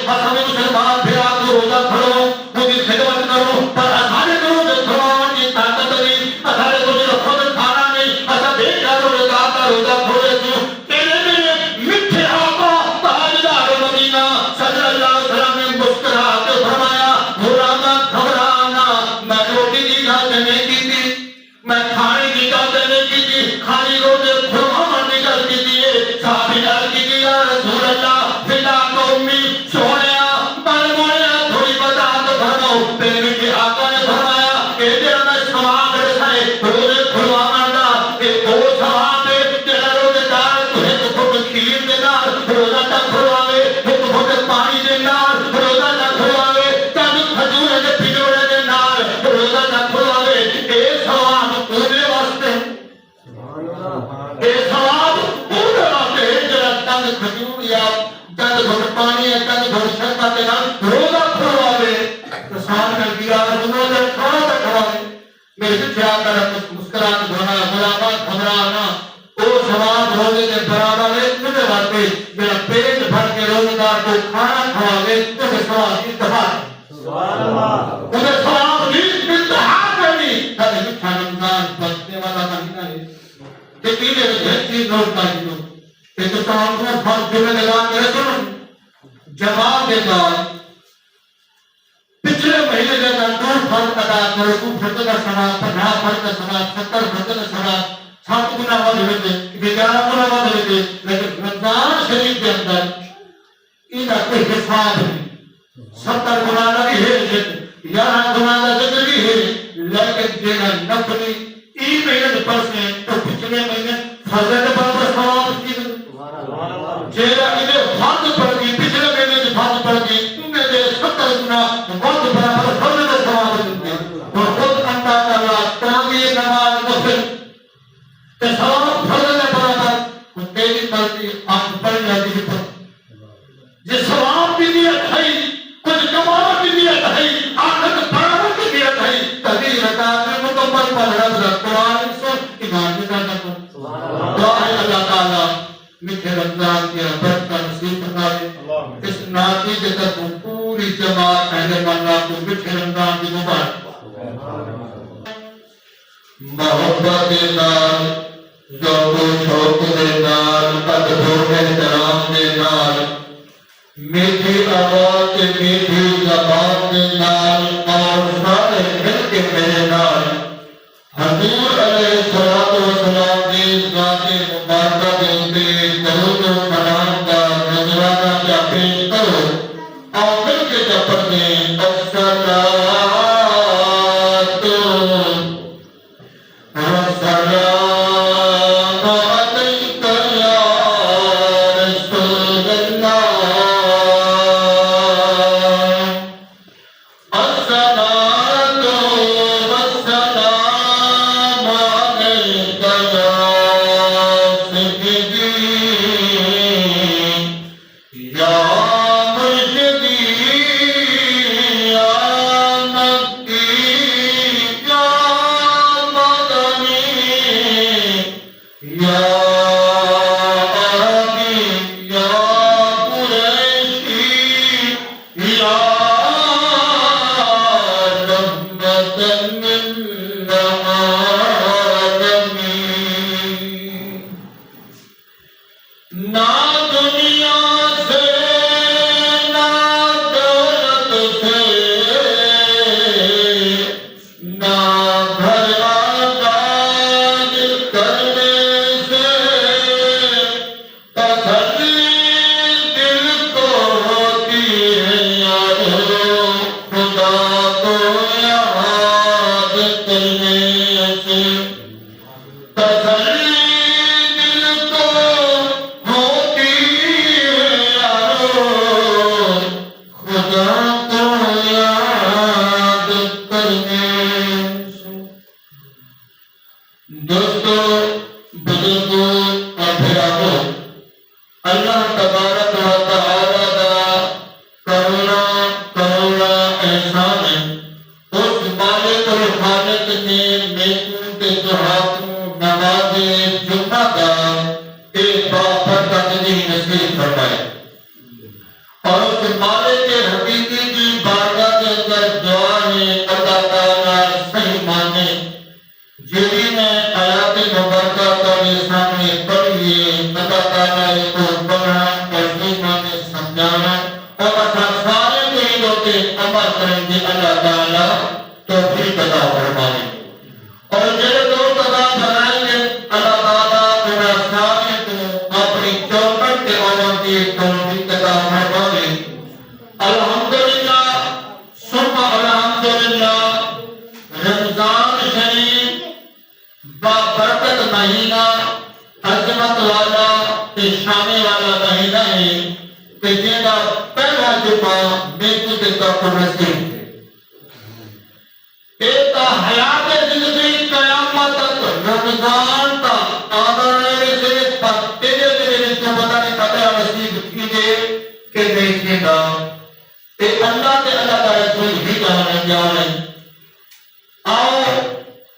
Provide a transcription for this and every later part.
اصل مسلمان پھر آپ روزہ کھڑو ان کی خدمت کرو پر ہمارے کرو جو کھڑوان کی طاقت نہیں ہمارے کو جو خود کھانا نہیں ایسا دیکھ جاؤ روزہ کھڑے تو تیرے میں میٹھے آقا تاجدار مدینہ صلی اللہ علیہ وسلم نے مسکرا کے فرمایا گھبرانا میں روٹی کی اجازت نہیں کی تھی میں کھانے کی اجازت نہیں کی تھی خالی روزے کھڑوانا نکل کی تھی صحابی عرض کی تھی یا رسول اللہ فدا کو امی سویا بل مویا تھوڑی بتا تو فرماؤ پہلے کے آقا نے فرمایا کہ تیرا میں سواب رسائے روزے کھڑوانا دا کہ دو سواب ہے تیرا روزے دار تمہیں تو خود کھیر دے دار روزہ تک کھڑواوے تو خود پانی دے دار روزہ تک کھڑواوے تب کھجور دے پھجوڑے دے نار روزہ تک کھڑواوے اے سواب پورے واسطے اے سواب پورے واسطے جڑا تن کھجور یا تن گھٹ پانی یا تن گھٹ شربت دے نال روزہ کھڑواوے تو سال میں دیا روزہ کھڑا تک کھڑواوے میرے پیچھے آ کر مسکرات غلاما گھبرانا وہ سواب روزے کے برابر ہے تجھے واسطے میرا پیٹ بھر کے روزگار کو کھانا کھواوے تجھے سواب انتہا سبحان اللہ تجھے سواب انتہا کرنی تجھے مٹھا رمضان بچنے والا مہینہ ہے کہ پیلے میں جھٹی نوٹ کا جنو کہ تو سواب کو بھر جمعے لگا کے سن جواب دے بعد پچھلے مہینے کے اندر 2 فرض ادا کرو تو فرض کا ثواب 50 فرض کا ثواب 70 فرض کا ثواب 7 گنا ود ہوتے 11 گنا ود ہوتے لیکن رمضان شریف کے اندر ان کا کوئی حساب نہیں 70 گنا کا بھی ہے 11 گنا کا ذکر بھی ہے لیکن جینا نفلی ای مہینے پرسے تو پچھلے مہینے فرض کے برابر ثواب کی جینا انہیں فرض پڑ گئی پچھلے مہینے فرض پڑ گئی تمہیں دے 70 گنا ود برابر فرض کا ثواب ملتے اور خود اللہ تعالیٰ تراویح نماز نفل کہ ثواب فرض کے برابر تیری مرضی آپ پڑھ جاتی ہے جس ثواب کی نیت ہے کچھ کمانا کی نیت ہے آخرت بڑھانے کی نیت ہے تبھی رکعت میں مکمل پڑھ رہا قرآن سے ایمان میں کرنا پڑتا دعا ہے اللہ تعالیٰ میٹھے رمضان کی برکت کا نصیب فرمائے اس نتیجے تک پوری جماعت اہل اللہ کو میٹھے رمضان کی مبارک محبت دے نال ذوق و شوق دے نال ادب و احترام دے نال میٹھی آواز میٹھی زبان دے نال اور سارے مل کے میرے نال حضور علیہ الصلوۃ والسلام کی ذات مبارکہ کے اوپر درود و سلام کا نذرانہ کیا پیش کرو اور مل کے جپٹ دیں الصلاۃ اور اس مالک عظمت والا شان والا مہینہ ہے کہ جینا پہلا جمعہ نیکی کے طور پر نصیب ہے۔ ایک حیات زندگی قیامت تک رمضان تا آنے سے تیرے دل کو پتہ نہیں کب نصیب کیجے کہ نہیں کیتا کہ اللہ کے اللہ کا رسول ہی کہاں جانے۔ آؤ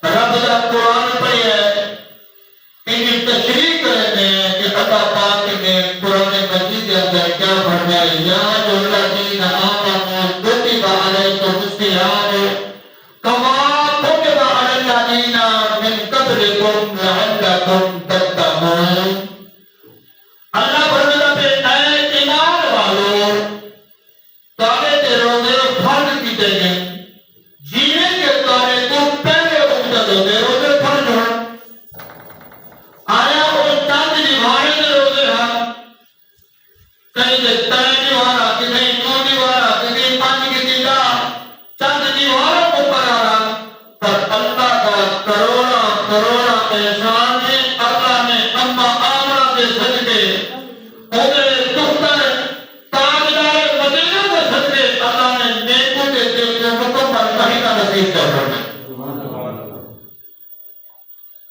رب کا قرآن پڑھی ہے، ان کی تشریح کرتے ہیں کہ اللہ پاک نے قرآن مجید کے اندر کیا فرمایا، یا جو الذین آمنوا کتب علیکم الصیام کما کتب علی الذین من قبلکم لعلکم تتقون۔ اللہ فرماتا ہے اے ایمان والو، تارے کے روزے فرض کیتے گئے، جینے کے تارے کو پہلے مقتد ہوتے روزے فرض ہیں۔ آیا وہ چند دیوارے کے روزے ہیں، کہیں تین دیوارہ، کہیں نو دیوارہ، کہیں پانچ کی دیدہ، چند دیواروں کو پڑھانا، پر اللہ کا کروڑا کروڑا احسان ہے۔ اللہ نے اما آمنہ کے صدقے، انہیں دختر تاجدار مدینہ کے صدقے اللہ نے نیکوں کے دل کو مکمل مہینہ نصیب کر رہا ہے۔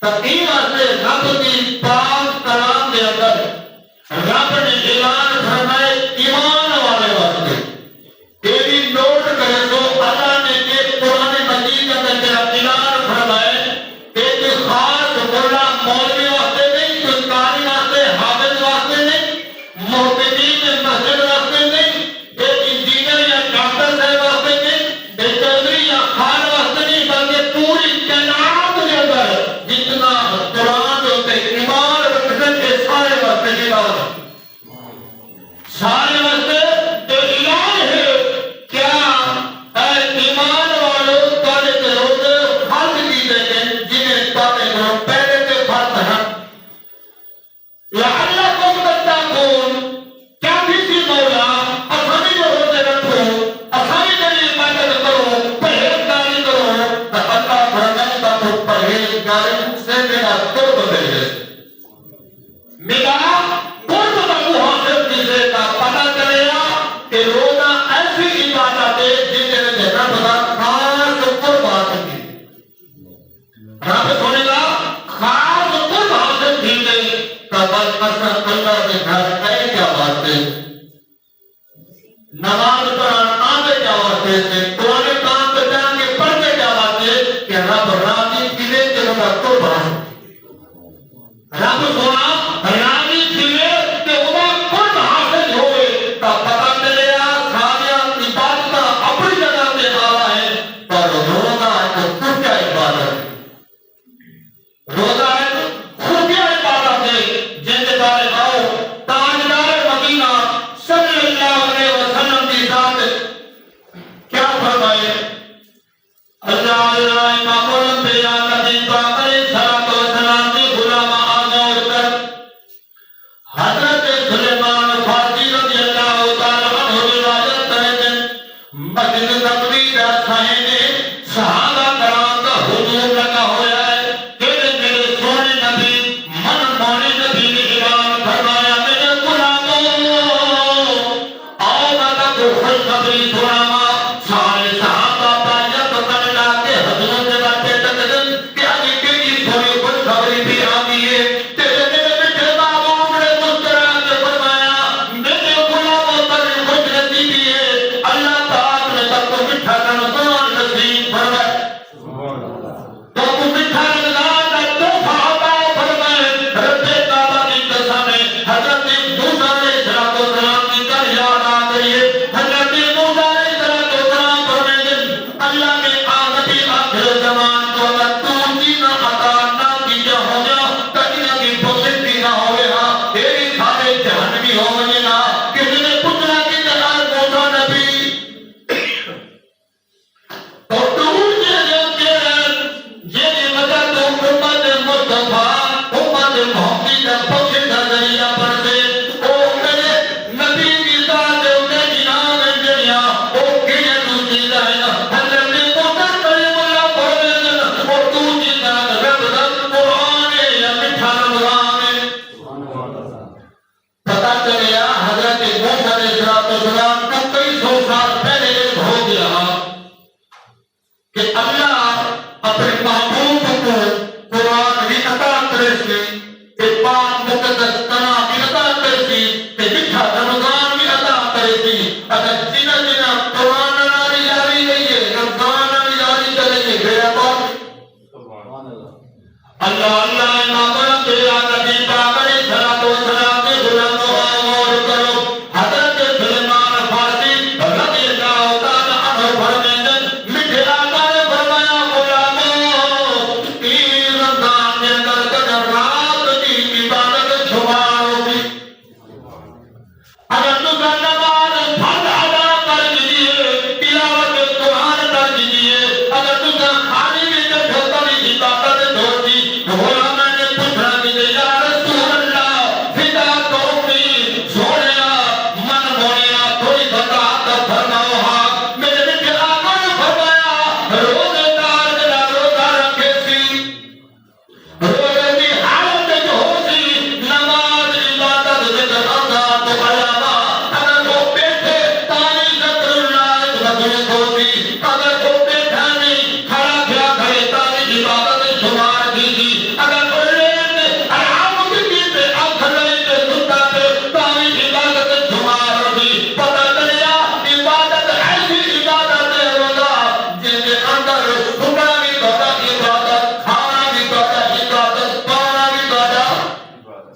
تقیم سے رب کی پاک کلام کے اندر رب نے اعلان فرمائے ایمان والے واسطے۔ یہ بھی نوٹ کرے تو اللہ نے ایک قرآن مجید کے اندر اعلان فرمائے ایک خاص مولا مولوی واسطے نہیں، کوئی قاری واسطے، حافظ واسطے نہیں، محتمین مسجد واسطے نہیں، ایک انجینئر یا ڈاکٹر صاحب واسطے نہیں، ایک چودھری یا خان واسطے نہیں، بلکہ پوری کائنات کے اندر جتنا قرآن ہوتے ایمان رکھنے کے سارے واسطے ایمان ہے، سارے واسطے جو اعلان ہے کیا اے ایمان والو تارے کے روزے فرض کیے گئے جنہیں تارے کو پہلے سے فرض ہیں، لعلکم تتقون۔ کیا کسی مولا آسانی جو روزے رکھو، آسانی کے عبادت کرو، پرہیزگاری کرو، تو اللہ فرمائے گا تو پرہیزگاری سے میرا قرب ملے، میرا قرب تک حاصل کیجیے گا۔ پتہ چلے گا کہ روزہ ایسی عبادت ہے جن میں رب کا خاص قرب حاصل کیجیے، رب سنے گا خاص قرب حاصل کیجیے تو بس اصل اللہ کے گھر آئے کیا بات ہے، نماز پڑھانا آگے کیا بات ہے، قرآن کام پہ جان کے پڑھنے کیا بات ہے کہ رب راضی کیے کہ ان کا قرب حاصل رب سونا راضی کیے کہ ان کا قرب حاصل ہوئے تو پتہ چلے گا ساریا عبادت اپنی جگہ پہ آ رہا ہے، پر روزہ ایک خفیہ عبادت ہے، روزہ ایک خفیہ عبادت ہے جن کے بارے آؤ تاجدار مدینہ صلی اللہ علیہ وسلم کی ذات کیا فرمائے، اللہ امام الانبیاء نبی پاک علیہ الصلوۃ والسلام کے غلام آزاد کر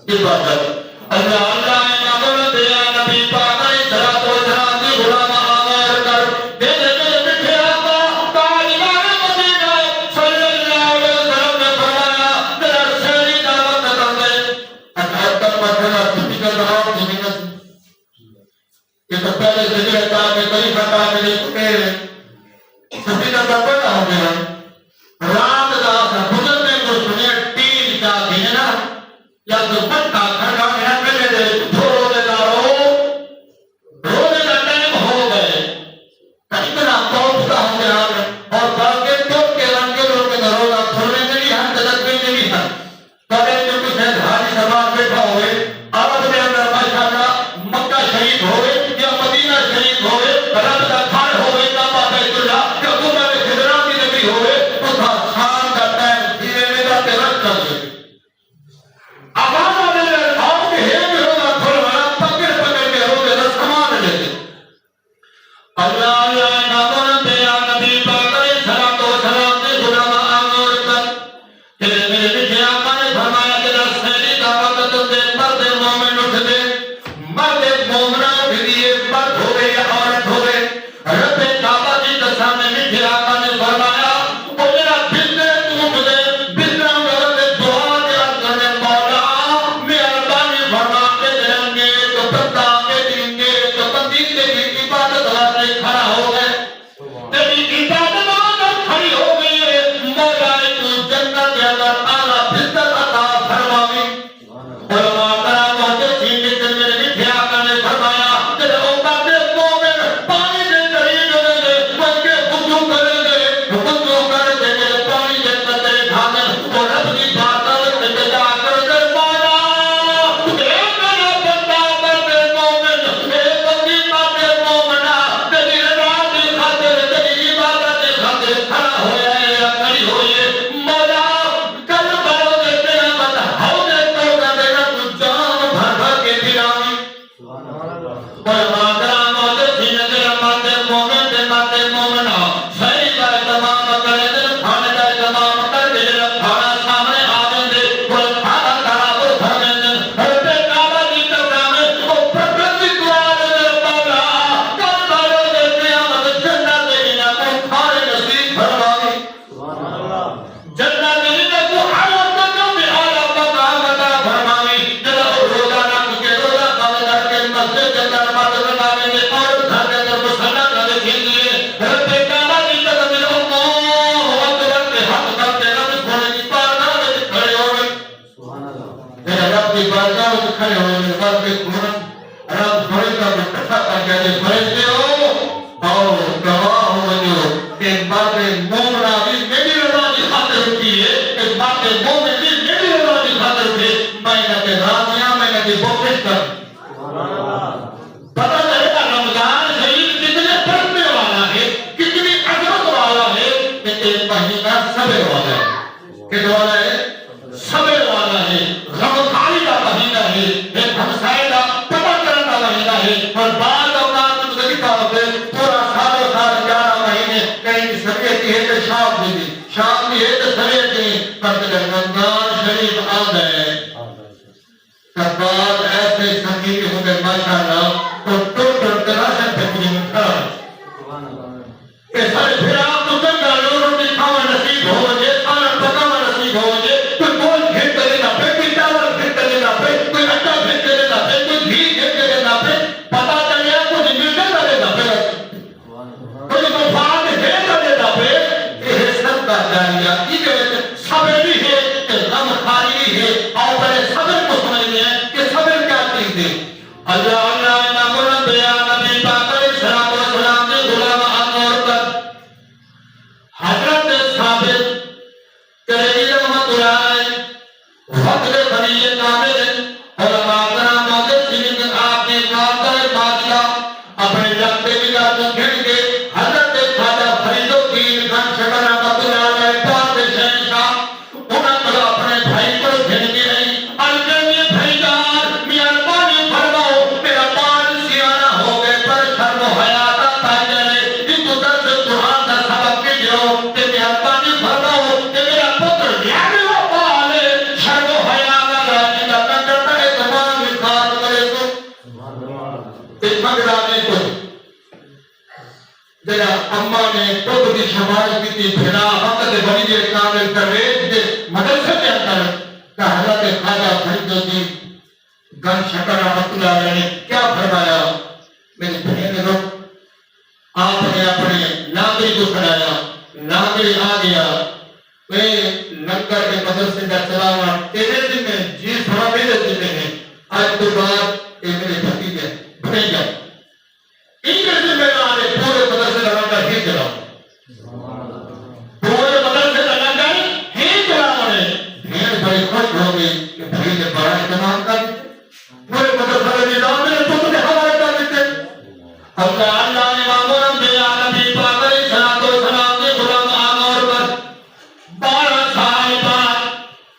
عبادت اللہ اللہ نامن دیا نبی پاک علیہ الصلوۃ والسلام کی غلام آمار کر دے دے میرے میٹھے آقا تاجدار مدینہ صلی اللہ علیہ وسلم نے فرمایا میرا شہری دعوت کر دے اٹھہتر مرتبہ چھٹی کر رہا ہوں زمین سے یہ تو پہلے ذکر ہے کہ طریقہ کار میں چکے چھٹی کا پڑھ رہا ہوں میرا رات داس بزرگ نے جو سنے تین کا دن نا یا تو پٹا کھڑا ہے پہلے دے روزے کا ٹائم ہو گئے اتنا پہنچتا ہوں گیا اور باقی تو کے رنگ کے لوگ کے روزہ کھولنے میں بھی ہم تلک میں بھی ہیں کبھی جو کچھ ہے دھاری سماج بیٹھا ہوئے عرب کے اندر ماشاءاللہ مکہ شریف ہوئے یا مدینہ شریف ہوئے رب کا گھر ہوئے کعبہ بیت اللہ یا عمر خضرا کی نبی ہوئے تو تھا شام کا ٹائم دھیرے میں جاتے رکھ کر دے آباد میں رہاؤ کہ ہے کہ روزہ کھولوانا پکڑ پکڑ کے روزے کا سامان لیتے اللہ اللہ نامن دیا نبی پاک علیہ الصلوۃ والسلام نے غلام آمار کر تیرے میرے میٹھے آقا نے فرمایا کہ رسلی دعوت دے مرد مومن اٹھ دے مرد مومنہ اٹھ دیے مرد ہو گئے یا عورت ہو گئے رب کعبہ کی سامنے میٹھے آقا نے فرمایا وہ میرا بلے ٹوٹ دے بلہ میرے دعا دیا کرنے مولا مہربانی فرما کے دیں گے تو بندہ کے دیں گے تو بندی تیری عبادت والے کھڑا ہو گئے تیری عبادت والے کھڑی ہو گئی ہے مولا تو جنت کے اندر اعلیٰ فضل عطا فرماوی علماء کرام محدثین نے میرے میٹھے آقا نے فرمایا کہ اوقات مومن پانی کے قریب رہیں گے بن کے وضو کریں گے وضو کر کے میرے پانی کے قطرے کھانے اور رب کی بات ابتدا کر دے مولا ایک میرا بندہ بندے مومن ایک بندی بندے مومنہ تیری رضا کی خاطر تیری عبادت کی خاطر کھڑا ہویا ہے یا کھڑی ہوئی ہے مولا کل بروز قیامت حوض توبہ دینا تو جان بھر بھر کے پلاوی علماء کرام محدثین نے ماتے مومن دے ماتے مومنہ صحیح کا تمام کرے دے کھانے کا تمام کر کے کھانا سامنے آ دے وہ کھانا کھانا وہ بھر دے رب کعبہ کی طرف میں وہ پرکتی دعا دے مولا کل بروز قیامت جنت کی نعمت کھانے نصیب فرماوی جنت کی نعمت حالت کا بھی حالت کا عطا فرماوی جلا روزہ رکھ کے روزہ کھا کے مسجد کے اندر نماز پڑھانے کے اور گھر کے اندر مصلی کرنے کے لیے رب کعبہ کی طرف میں اللہ اکبر کے حق کرتے رب سونے کی بارگاہ میں کھڑے ہو گئے میرے رب کی بارگاہ میں کھڑے ہوئے میرے رب کے قرآن رب فرشتہ میں اکٹھا کر کے فرشتے ہو اور گواہ ہو جو کہ بات مومنہ بھی میری رضا کی خاطر ہوتی ہے کہ بات مومن بھی میری رضا کی خاطر ہوتی ہے میں نہ کہ راضیاں میں نہ کہ بخش کر پتہ چلے گا رمضان شریف کتنے پڑھنے والا ہے کتنی عظمت والا ہے کہ ایک مہینہ صبر والا ہے کس والا ہے صبر والا ہے غمخاری کا مہینہ ہے ایک ہمسائے کا پتہ کرنے کا مہینہ ہے اور بعض اوقات مختلف ہوتے پورا سال 11 مہینے کہیں سبیت کی ہے تو شام بھی ہے تو سبیت کی پر رمضان شریف آ گئے تب بعد ایسے سنگیت ہوتے ماشاءاللہ تو ٹوٹر تراشن تکریم کھڑا کہ سارے پھر آپ تو چنگا لوگوں کی کھاوا نصیب ہو جے سارا پکاوا نصیب ہو جے کوئی گول پھر کرے نہ پھر کوئی چاول پھر کرے نہ پھر کوئی اٹا پھر کرے نہ پھر کوئی گھی پھر کرے نہ پھر پتا چلے کچھ ملنے کرے نہ پھر کوئی مفاد ہے کرے نہ پھر یہ سب کا جاریہ یہ صبر بھی ہے کہ غمخاری بھی ہے اور بڑے صبر کو سمجھتے ہیں کہ صبر کیا چیز ہے اللہ اللہ نامن دیا نبی پاک علیہ الصلوۃ والسلام نے غلام آمار کر حضرت ثابت کریمی رحمت اللہ علیہ وقت بنی کامل علماء کرام محدثین نے آپ نے کہا بادشاہ اپنے لگتے بھی کا گھن کے حضرت خواجہ فرید الدین خان شکر رحمت اللہ علیہ پاک شہنشاہ انہوں نے اپنے بھائی کو گھن کے نہیں الجمی بھائی جان مہربانی فرماؤ میرا اما نے خود کی شمال کی بھیڑا وقت بڑی دیر کامل کرویج دے مدرسے کے اندر کہ حضرت خواجہ فرید الدین گن شکر رحمت اللہ علیہ نے کیا فرمایا؟ میری بہن لوگ آپ نے اپنے ناظری کو کھڑایا، ناظری آ گیا، اے لنگر کے مدرسے کا چلاوا تیرے دن میں جی تھوڑا میرے دن میں آج تو بعد اے میرے بھتیجے بھتیجا ان کے دن میں آنے پورے مدرسے کا لنگر ہی چلاؤ، پورے مدرسے کا لنگر ہی چلاؤ نے بھیڑ بڑی خوش ہو گئی کہ بھائی نے بڑا اہتمام کر پورے مدرسے کا نظام میں تو تجھے حوالے کر دیتے اللہ نے معمول بے عالمی پاک علیہ السلام و سلام کے غلام آمور پر 12 سال بعد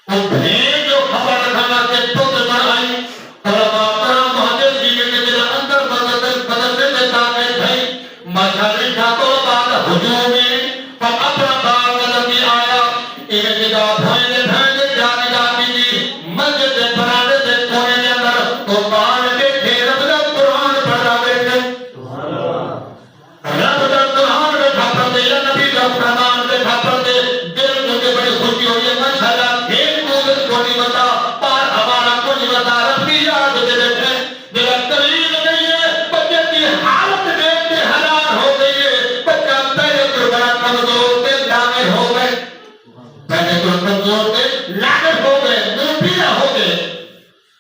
وہ بھیڑ جو خبر رکھانا کے پتر پر آئی طلبہ کرام محدثین کے دل اندر مدرسے میں داخل تھے مذہبی ٹھاکر بعد ہجوم میں اور اپنا کار قدم بھی آیا انہیں جدا بھائنے بھائنے جانے جاتی تھی مسجد سے بنانے سے کونے کے اندر تو بار کے پھر اپنا قرآن پڑھا بیٹھے رب کا قرآن بیٹھا پڑھتے یا نبی کا فرمان بیٹھا پڑھتے دل مجھے بڑی خوشی ہوئی ہے ماشاءاللہ کھیل کود کو نہیں بتا پار ہمارا کو نہیں بتا رب کی یاد دے بیٹھے میرا قریب نہیں ہے بچے کی حالت دیکھ کے حیران ہو گئی ہے بچہ پہلے تو بڑا کمزور تھے لاغر ہو گئے پہلے تو کمزور تھے لاغر ہو گئے مربیہ ہو گئے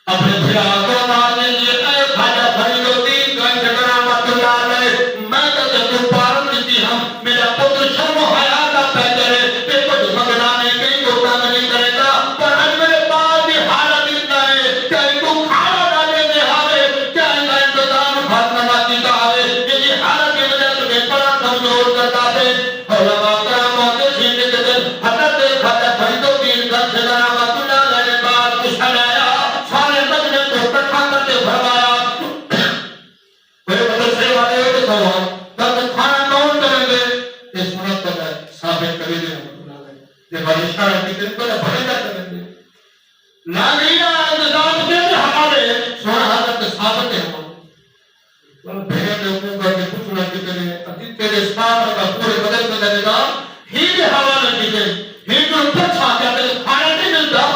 اپنے بھیا کو مارنے لیے اے خواجہ فرید الدین گن شکر رحمت اللہ علیہ میں تو جب پارن دیتی ہم میرا پتر شرم و حیا کا پیدر ہے کہ کچھ مگنا نہیں کہیں تو کام نہیں کرے گا پر آج میرے پاس بھی حالت اتنا ہے کہ ان کو کھانا ڈالے میں آوے کیا ان کا انتظام خاتمہ ناتی کا آوے یہ حالت کی وجہ سے میں بڑا کمزور کرتا ہے علماء کرام محدثین کے دل حضرت خواجہ فرید الدین گن شکر رحمت اللہ علیہ نے بات کچھ ہلایا سارے مجمع کو اکٹھا کرتے فرمایا میرے مدرسے والے ہو تو تب کھانا کون کریں گے یہ سنت پر ہے ثابت کبھی نہیں یہ بارشاہ کی دن پر بھرے گا کریں گے ناگریہ انتظام دے ہمارے سونا حضرت ثابت ہے بھیڑ نے حکومت کے کچھ نہ کتنے ابھی تیرے ساتھ کا پورے بدل میں دے گا ہی کے حوالے کیتے ہی کو پچھا کیا کہ کھانا نہیں ملتا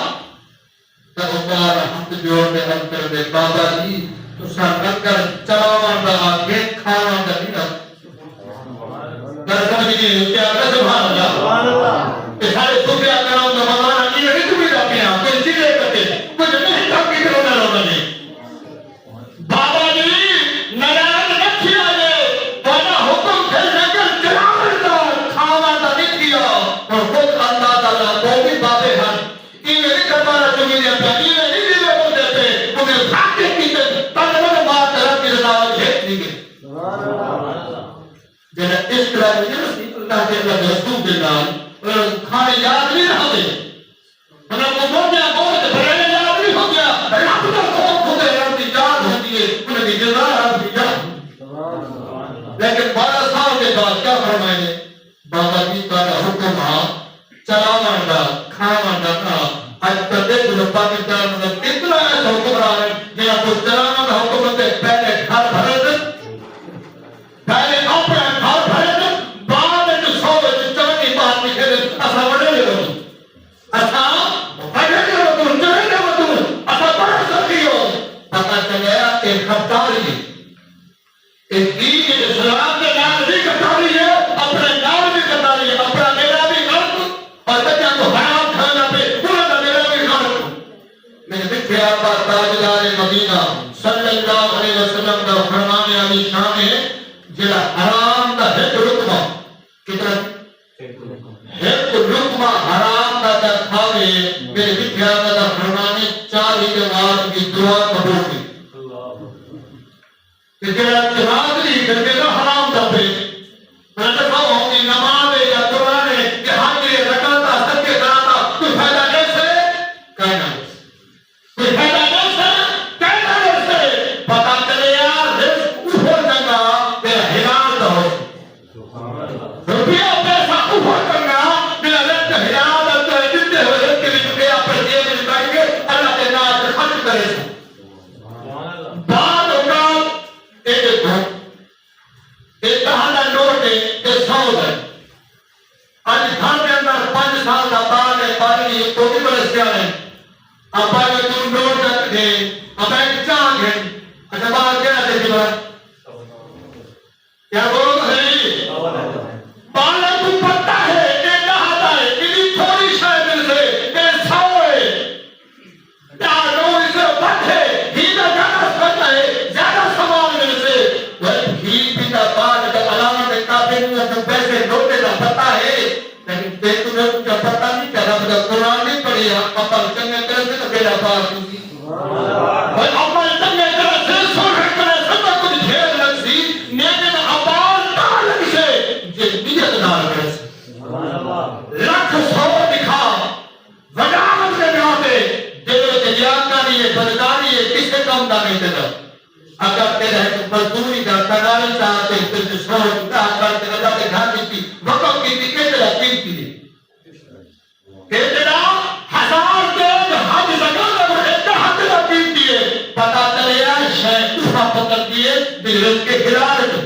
تب اوپر ہم جوڑ میں ہم کر دے بابا جی تو سر کر چلاوان دا آگے کھانا دا نہیں رہا درکم جی کیا کہ سبحان اللہ کہ سارے صوفیہ کرام دا مزانا کی نہیں تمہیں رکھے ہیں کوئی چیزیں کرتے کچھ نہیں تھا کی کرونا رونا نہیں بابا جی نراز رکھی آئے وانا حکم تھے لیکن چلاوان دا کھانا دا نہیں کیا اور خود اللہ تعالیٰ کو بھی بابے ہیں انہیں نہیں کروانا چکی دیا پہ انہیں نہیں دیوے بول دیتے انہیں بھاگے کیتے تنوان بات رب کی رضاوت جھیت نہیں گئے جنہیں اس طرح نہیں اللہ کے اللہ رسول کے نام کھانے یاد نہیں رہا دے انہیں کو بول گیا بہت بھرے یاد نہیں ہو گیا رب کا خوف ہو گئے رب کی یاد ہوتی ہے انہیں کی جزا رب کی یاد لیکن 12 سال کے بعد کیا فرمائے بابا جی کا حکم چلاوان دا کھاوان دا تھا آج تک دیکھ لو پاکستان میں کتنا ایسا حکمران ہے جہاں کو چلاوان دا حکم ہوتے پہلے گھر بھرے دے پہلے اپنے گھر بھرے دے بعد میں سو چوکی بات لکھے دے اسا بڑے لے لو اسا بڑے لے لو تم چلے لے لو تم اسا بڑے سکی ہو پتا چلیا ایک خبرداری ایک دین اسلام کے نام بھی کتاری ہے اپنے نام بھی کتاری ہے اپنا میرا بھی غلط اور بچہ کو حرام کھانا پہ پورا میرا بھی غلط میرے بکھے آبا تاجدار مدینہ صلی اللہ علیہ وسلم کا فرمان علی شان ہے جلا حرام کا ہے رکمہ کتنا ہے رکمہ حرام کا کھاوے میرے بکھے آبا کا فرمان 4 ہی جواب کی دعا قبول کی کہ جلا چناد لی کر کے حرام دا پہ رجفہ ہوگی نماز یا قرآن ہے کہ حاجی رکھاتا سب کے کراتا کوئی فائدہ نہیں سے کہنا کوئی فائدہ نہیں سے کہنا نہیں سے پتا چلے یار رزق اوپر کرنا میرا حیران دا ہو روپیہ پیسہ اوپر کرنا میرا رزق حیران دا تو جتنے ہوئے رزق کے لیے روپیہ پر دیے میں نکائیں گے اللہ کے نام سے خرچ کرے بعد اوقات ایک کہانا نوٹ ہے کہ سیانے ابا جو تم ڈور تک دے ابا ایک چاند ہے اچھا بات کیا ہے دیکھیں بات کیا بولو تو صحیح پالا تم پتہ ہے کہ نہاتا ہے اتنی تھوڑی شاید دل سے کہ سوئے یا لوگ اسے بات ہے ہی نہ زیادہ سکتا ہے زیادہ سوال دل سے وہ ہی پیتا بات کا علامت کافی میں پیسے لوٹے کا پتہ ہے لیکن دیکھ تمہیں کچھ پتہ نہیں کہ رب کا قرآن نہیں پڑھی اپا چنگے طرح سے بیڑا پار ہوگی اور اپا چنگے طرح سے سوڑے کرے سب کچھ ڈھیر لگ سی لیکن اپال تعلق سے یہ نیت دار کرے سی لکھ سو دکھا وجاہت کے بیاتے دلو کے جیادکاری ہے بدکاری ہے کس سے کم دانے دیتا اگر تیرے مزدوری کا تنال چاہتے پھر جو سوڑ کا کرتے اللہ کے گھر کی وقت کی تھی کہ تیرا قیمت کی دی کہ تیرا ہزار دن حج زکاة اور اتحاد کا قیمت دیئے پتا چلے شیخ کا پتر دیئے دلت کے ہلالت ہو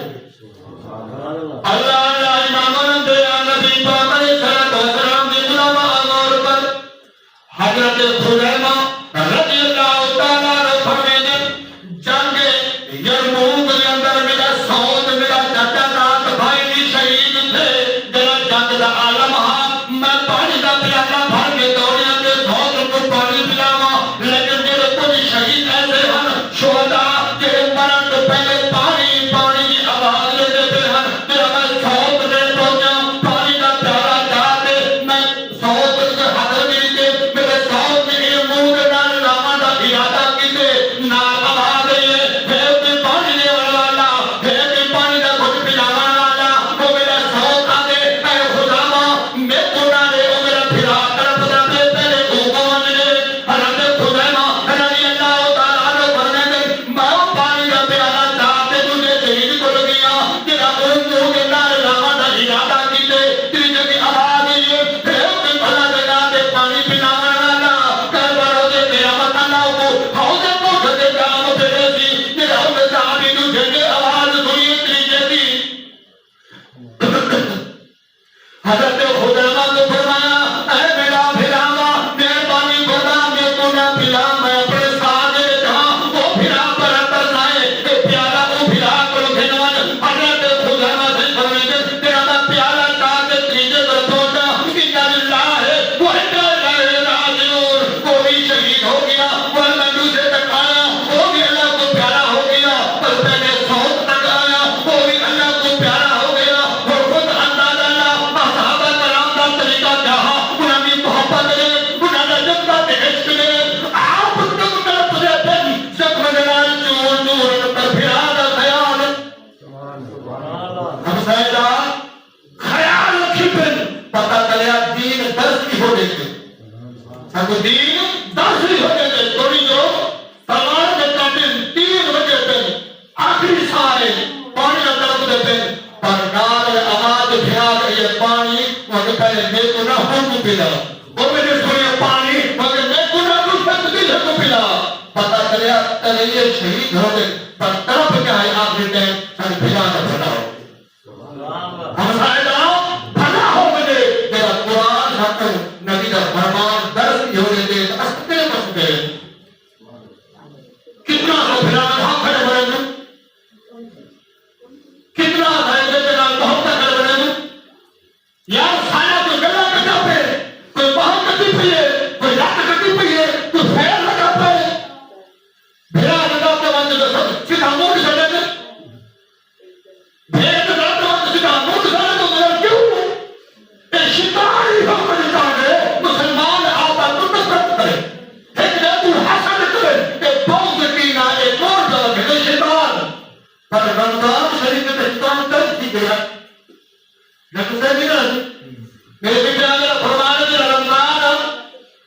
اللہ اللہ امامن دے نبی پاک علیہ السلام دی غلام آمار پر حضرت خزیمہ رضی اللہ تعالیٰ نے فرمائے جنگ یرموک کے اندر میرا سعود میرا چچا نات بھائی بھی شہید تھے جنہاں جنگ دا عالم میں پانی دا پیالہ بھر کے دوڑیاں کے سعود کو پانی پلاما لیکن میرے کچھ شہید ایسے ہن شہداء کہ مرن تو پہلے پانی پانی کی آواز لیتے تھے ہن میرا میں سعود نے پہنچا پانی دا پیالہ جاتے میں سعود کے حضر بھی کے میرے سعود نے یہ منہ کے نال لاما دا ارادہ کیتے نال آواز یہ پھر پانی لے والا پھر پانی دا کچھ پلانا والا وہ میرا سعود آگے اے خداما میں کونا لے وہ میرا پھرا طرف دا میں پہلے اوگوان لے حضرت خزیمہ رضی اللہ تعالیٰ عنہ فرمائے دے میں پانی دا پیالہ چاہتے تجھے شہید کو لگیا تیرا منہ کے نال لاما دا ارادہ کیتے تیری جگہ آواز یہ پھر بھلا جگہ دے پانی پلانا والا کر بارو دے تیرا مطلع کو حوض کو جدے کام پھرے سی تیرا ہم صحابی تجھے کے آواز سنیے تیجے دی حضرت خزیمہ کو فرمایا اے میرا پھراما مہربانی خدا میں تو نہ پلا میں اپنے ساتھ جہاں وہ پھرا پر ترسائے اے پیالہ وہ پھرا پر گھنوان حضرت خزیمہ سے فرمائے تیرا میں پیالہ چاہتے تیجے پر پہنچا انہا للہ ہے وہ انہا للہ راجعون کوئی شہید ہو گیا وہ میں دوسرے تک آیا وہ بھی اللہ کو پیارا ہو گیا پر پہلے سعود تک آیا وہ بھی اللہ کو پیارا ہو گیا اور خود انداز اللہ صحابہ کرام کا طریقہ چاہا انہاں بھی محبت لے انہاں نے جنتا عشق لے آپ تک طرف دے پھر سب مجلال چون نور پر پھرا دا خیال ہم سائدہ خیال رکھی پھر پتہ چلیا دین درس کی ہو دیکھے سب دین درس کی ہو دیکھے توڑی جو سوال کے قابل 3 بجے پہ آخری سائے پانی کا طرف دے پہ پر نال آواز بھیا یہ پانی مگر پہلے میں کو نہ ہوں کو پلا وہ میرے سوئے پانی مگر میں کو نہ رفت دل کو پلا پتہ چلیا تلیے شہید ہو گئے پر طرف کیا ہے آخری ٹائم سن بھیا نہ بھلا ہو ہم سائدہ بھلا ہو گئے میرا قرآن حق نبی کا فرمان درس کی ہو گئے استے مستے کتنا ہو بھلا حق ہے بڑے کتنا ہے جنال بہت کر بنے یار سایہ تو گلا کٹا پہ کوئی بہت کٹی پہ کوئی رات کٹی پہ کوئی خیر لگا پہ بھیڑا لگا پہ وانجے تو سب سیدھا موڑ سڑے دے بھیڑ لگا پہ وانجے سیدھا موڑ سڑے تو میرا کیوں اے شکاری ہم کرتا ہے مسلمان آتا تو نفرت کرے ایک نے تو حسن کرے اے بوز کینا اے موڑ جاگے اے شیطان پر رمضان شریف میں شیطان کر دی گیا لیکن سے بھی نہیں میرے بیٹے اگر فرمانے دے رمضان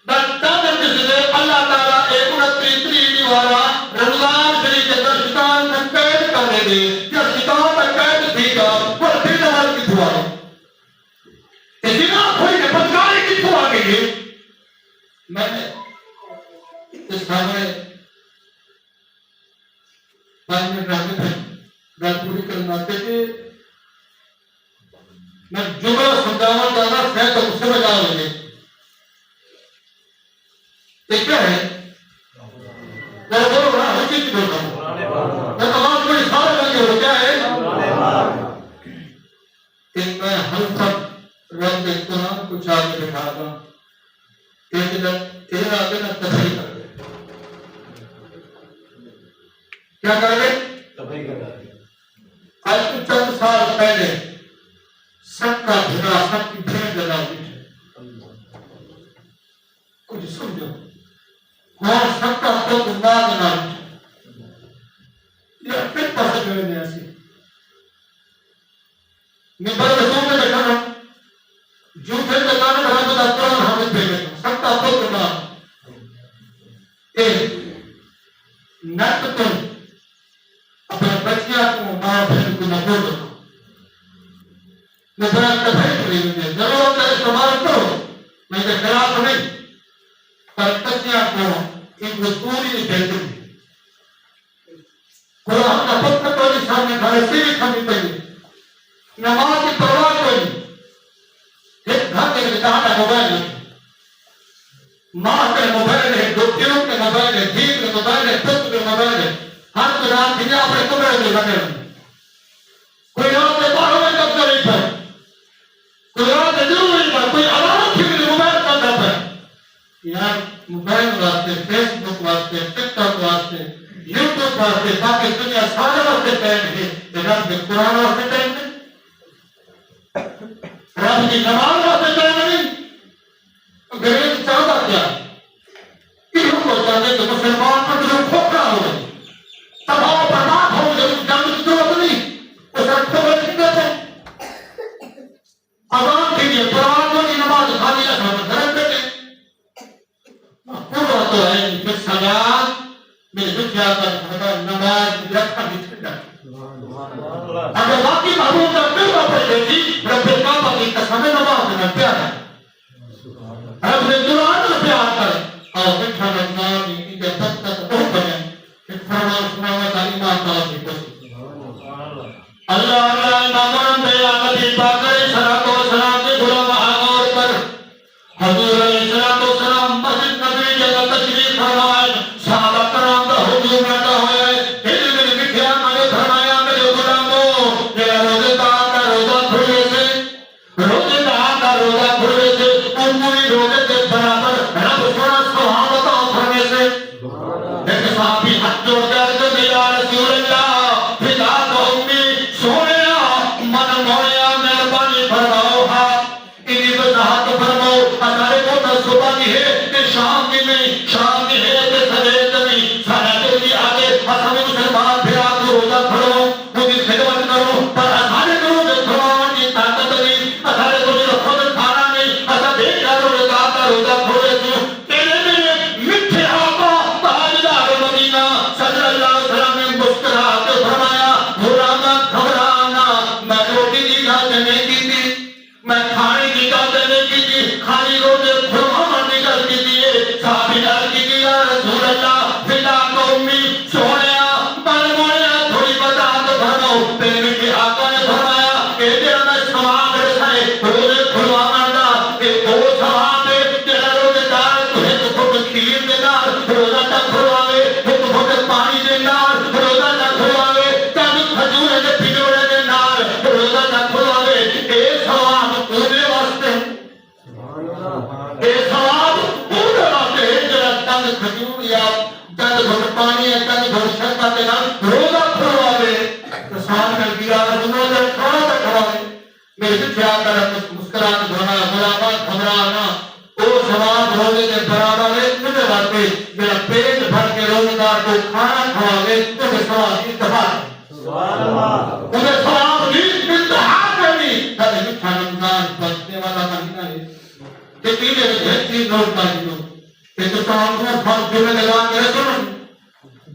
بچہ دن جس نے اللہ تعالیٰ 29 والا رمضان شریف کے اندر شیطان میں قید کرنے دے یا شیطان میں قید دی گا وہ پھر نمال کی دعا ہے اسی نہ کوئی نے بدکاری کی دعا گئی ہے میں اس سامنے 5 منٹ رہنے پہ بات پوری کرنا کہ میں جملہ سمجھانا چاہتا ہے تو اس سے بجا لیں کے قرآن کو چاہ کے بٹھا دوں ایک دن تیرا دن تفریح کر دے کیا کر دے تفریح کر دے آج کچھ چند سال پہلے سب کا بھیڑا سب کی بھیڑ جگہ بیٹھے کچھ سمجھو اور سب کا تو گناہ بنا بیٹھے یہ پھر پاسے جو ہے ایسی نبر رسول میں دیکھا نا جھوٹے دکانے بنا تو قرآن حافظ بھیجے سب کا تو گناہ ایک نت تم اپنے بچیاں کو ماں بہن کو نہ بول دو نبر تفریح کری ہوئی ضرورت ہے استعمال کرو میں کے خلاف نہیں پر بچیاں کو ایک پوری نہیں بہتری قرآن کا پتہ تو سامنے کھڑے سے بھی کھانی پڑی نماز کی پرواہ کوئی ایک گھر کے بچانا موبائل ہے ماں کے موبائل ہے ڈوکیوں کے موبائل ہے جیب کے موبائل ہے پتر کے موبائل ہے ہر کو رات دنیا اپنے کمرے میں لگے ہوئے کوئی رات سے باہر میں کب نہیں پائے کوئی رات سے ضرور نہیں پائے کوئی علامت کی بھی موبائل کر رہا ہے یار موبائل واسطے فیس بک واسطے ٹک ٹاک واسطے یوٹیوب واسطے باقی دنیا سارے واسطے ٹائم ہے رب کے قرآن واسطے ٹائم ہے رب کی نماز واسطے ٹائم نہیں غریب چاہتا کیا انہوں کو چاہتے کہ مسلمان پر جو کھوکھا ہو گئے تباہ برباد ہو گئے جنگ کی ضرورت نہیں اس نے کھوکھا نہیں کہتے اذان کے لیے قرآن کو نماز خالی رکھنا گھر بیٹھے پورا تو ہے پھر سجاد میرے دنیا کا خدا نماز رکھا بھی چھڑا اگر واقعی محبوب کا پیغمبر پڑھے تھی رب کعبہ کی قسم نماز میں پیار ہے رب نے قرآن میں پیار کر اور مٹھا رمضان کی کے تب تک بہت بنے کہ فرمان سناوا کا ایمان تعالیٰ کی کوشش اللہ اللہ امام دے نبی پاک علیہ الصلوۃ والسلام کے غلام آمار پر حضور علیہ الصلوۃ والسلام مسجد نبی جگہ تشریف فرمائے صحابہ کرام کا حضور بیٹھا ہوا ہے علم نے لکھا میں فرمایا میرے غلاموں میرا روزے دار کا روزہ کھلنے سے روزے دار کا روزہ کھلنے سے پوری روزے کے برابر رب سونا سبحان اللہ فرمانے سے ایک صحابی ہاتھ جوڑ کر کے یا رسول اللہ فدا تو امی سونیا من مویا مہربانی فرماؤ ہاں انہی وضاحت فرماؤ ہمارے کو نہ صبح کی ہے کہ شام کی نہیں شام کی ہے کہ سویر کی نہیں سارا جو بھی آگے ہم مسلمان پھر آپ کو روزہ کھڑو مجھے خدمت کرو پر ہمارے کو جو کھڑوان کی طاقت نہیں ہمارے کو جو خود کھانا نہیں ایسا دیکھ کر روزہ کا روزہ کھولے تو تیرے میں مٹھے آقا تاجدار مدینہ صلی اللہ علیہ وسلم نے مسکرا کے فرمایا غلاما گھبرانا میں روٹی کی اجازت نہیں کی تھی میں کھانے کی اجازت نہیں کی تھی خالی روزے کھلوانا نکل کی تھی صحابی ڈال کی تھی یا رسول اللہ فدا تو امی سونیا من مویا تھوڑی وضاحت فرماؤ پھر میرے آقا نے فرمایا کہ تیرا میں ثواب رسائے روزے کھلوانا دا کہ وہ ثواب ہے تیرا روزے دار تجھے تو خود کھیر دے دار روزہ نہ کھلواوے تو خود پانی دے دار روزہ نہ کھلواوے تب کھجور دے پھجوڑے دے نار روزہ نہ کھلواوے اے ثواب پورے واسطے اے ثواب پورے واسطے جڑا تن کھجور یا تن گھٹ پانی یا تن گھٹ شربت دے نال روزہ کھلواوے تو سال میں گیا روزہ کھانا تک کھلواوے میرے پیچھے آ کر مسکرات دھونا غلامات گھبرانا وہ ثواب روزے کے برابر ہے تجھے واسطے میرا پیٹ بھر کے روزے دار کو کھانا کھواوے تجھے ثواب انتہا سبحان اللہ تجھے ثواب نہیں انتہا کرنی تجھے مٹھا رمضان بچنے والا مہینہ ہے کہ تیرے بہتری نوٹ کا دنوں کہ تو ثواب کو فرق جمعے لگا کے سن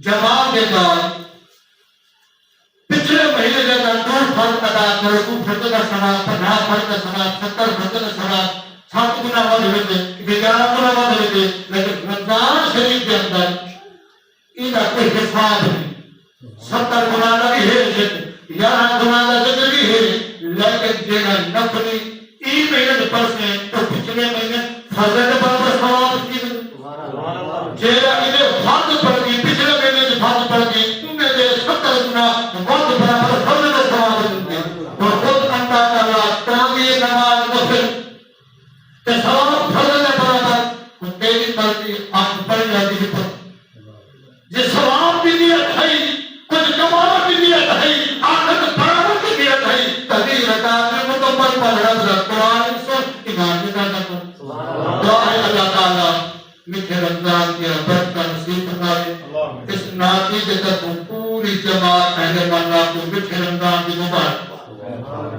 جواب دے گا پچھلے مہینے کے اندر 2 فرض ادا کرو 2 فرض کا ثواب 50 فرض کا ثواب 70 فرض کا ثواب 7 گنا وعدے ہوتے 11 گنا وعدے ہوتے لیکن رمضان شریف کے اندر ان کا کوئی حساب نہیں 70 گنا کا بھی ہے 11 گنا کا ذکر بھی ہے لیکن جگہ نفلی این مہینے پر سے تو پچھلے مہینے فرض کے برابر ثواب کی جگہ انہیں فرض پڑھ دی پچھلے مہینے سے فرض پڑھ دی انہیں دے 70 گنا وقت برابر فرض کا ثواب دیتے اور خود اللہ تعالیٰ تراویح نماز نفل ایمان کے ساتھ دعا ہے اللہ تعالیٰ میٹھے رمضان کی برکت نصیب فرمائے. اس ناطق تک پوری جماعت اہل منا کو میٹھے رمضان کی مبارک